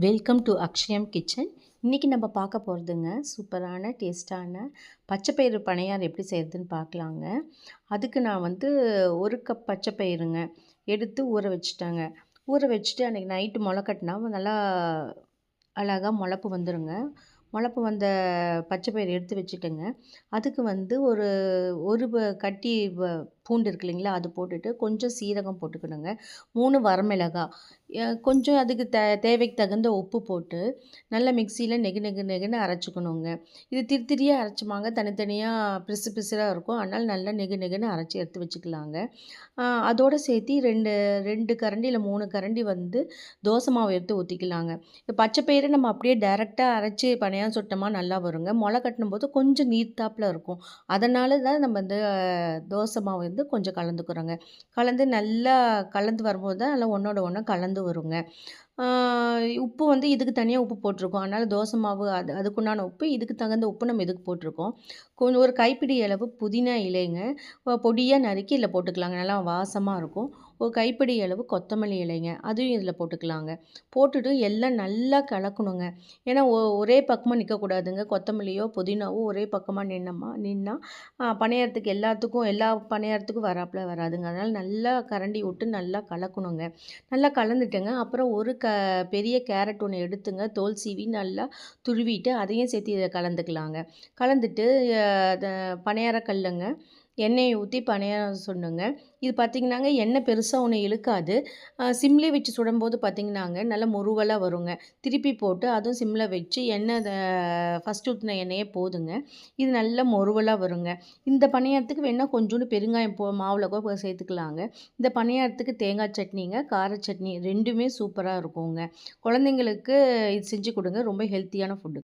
Welcome to Akshayam kitchen. இன்றைக்கி நம்ம பார்க்க போகிறதுங்க சூப்பரான டேஸ்ட்டான பச்சைப்பயிறு பணியாரம் எப்படி செய்கிறதுன்னு பார்க்கலாங்க. அதுக்கு நான் ஒரு கப் பச்சைப்பயிறுங்க எடுத்து ஊற வச்சுட்டேங்க. ஊற வச்சுட்டு அன்றைக்கி நைட்டு முளை கட்டினா நல்லா அழகாக முளப்பு வந்துடுங்க. முளப்பு வந்த பச்சைப்பயிறு எடுத்து வச்சுட்டேங்க. அதுக்கு ஒரு ஒரு கட்டி பூண்டு இருக்கு இல்லைங்களா, அது போட்டுட்டு கொஞ்சம் சீரகம் போட்டுக்கணுங்க. 3 வரமிளகாய், கொஞ்சம் அதுக்கு தேவைக்கு தகுந்த உப்பு போட்டு நல்லா மிக்சியில் நெகு நெகு நெகுன்னு அரைச்சிக்கணுங்க. இது திரியாக அரைச்சிமாங்க, தனித்தனியாக பிசு பிசுறாக இருக்கும். அதனால் நல்லா நெகு நெகுன்னு அரைச்சி எடுத்து வச்சுக்கலாங்க. அதோடு சேர்த்து ரெண்டு கரண்டி இல்லை 3 கரண்டி தோசை மாவு எடுத்து ஊற்றிக்கலாங்க. இப்போ பச்சைப்பயிறு நம்ம அப்படியே டைரெக்டாக அரைச்சி பணியாரம் சுட்டோமா நல்லா வருங்க. முளை கட்டணும்போது கொஞ்சம் நீர்த்தாப்பில் இருக்கும். அதனால தான் நம்ம தோசை மாவு கொஞ்சம் கலந்துக்கிறோங்க. நல்லா கலந்து வரும்போது தான் நல்லா ஒன்றோட ஒன்று கலந்து வருங்க. உப்பு இதுக்கு தனியாக உப்பு போட்டிருக்கோம். அதனால் தோசை மாவு அதுக்குண்டான உப்பு, இதுக்கு தகுந்த உப்பு நம்ம இதுக்கு போட்டிருக்கோம். கொஞ்சம் ஒரு கைப்பிடி அளவு புதினா இலைங்க பொடியாக நறுக்கி இதில் போட்டுக்கலாங்க. நல்லா வாசமாக இருக்கும். ஒரு கைப்பிடி அளவு கொத்தமல்லி இலைங்க, அதையும் இதில் போட்டுக்கலாங்க. போட்டுட்டு எல்லாம் நல்லா கலக்கணுங்க. ஏன்னா ஒரே பக்கமாக நிற்கக்கூடாதுங்க. கொத்தமல்லியோ புதினாவோ ஒரே பக்கமாக நின்னா பணியாரத்துக்கு எல்லா பணியாரத்துக்கும் வராப்புல வராதுங்க. அதனால் நல்லா கரண்டி விட்டு நல்லா கலக்கணுங்க. நல்லா கலந்துட்டுங்க. அப்புறம் ஒரு பெரிய கேரட் ஒன்று எடுத்துங்க, தோல் சீவி நல்லா துருவிட்டு அதையும் சேர்த்து இதை கலந்துக்கலாங்க. கலந்துட்டு பணியார கல்லுங்க எண்ணெயை ஊற்றி பணியாரம் சுடணுங்க. இது பார்த்திங்கனாங்க எண்ணெய் பெருசாக ஒன்று இழுக்காது. சிம்லேயே வச்சு சுடும்போது பார்த்திங்கனாங்க நல்லா முருவலாக வருங்க. திருப்பி போட்டு அதுவும் சிம்மில் வச்சு எண்ணெய் ஃபஸ்ட்டு ஊற்றின எண்ணெயே போதுங்க. இது நல்லா முருவலாக வருங்க. இந்த பணியாரத்துக்கு வேணால் கொஞ்சோண்டு பெருங்காயம் மாவில் கூட சேர்த்துக்கலாங்க. இந்த பணியாரத்துக்கு தேங்காய் சட்னிங்க, கார சட்னி ரெண்டுமே சூப்பராக இருக்குங்க. குழந்தைங்களுக்கு இது செஞ்சு கொடுங்க. ரொம்ப ஹெல்த்தியான ஃபுட்டு.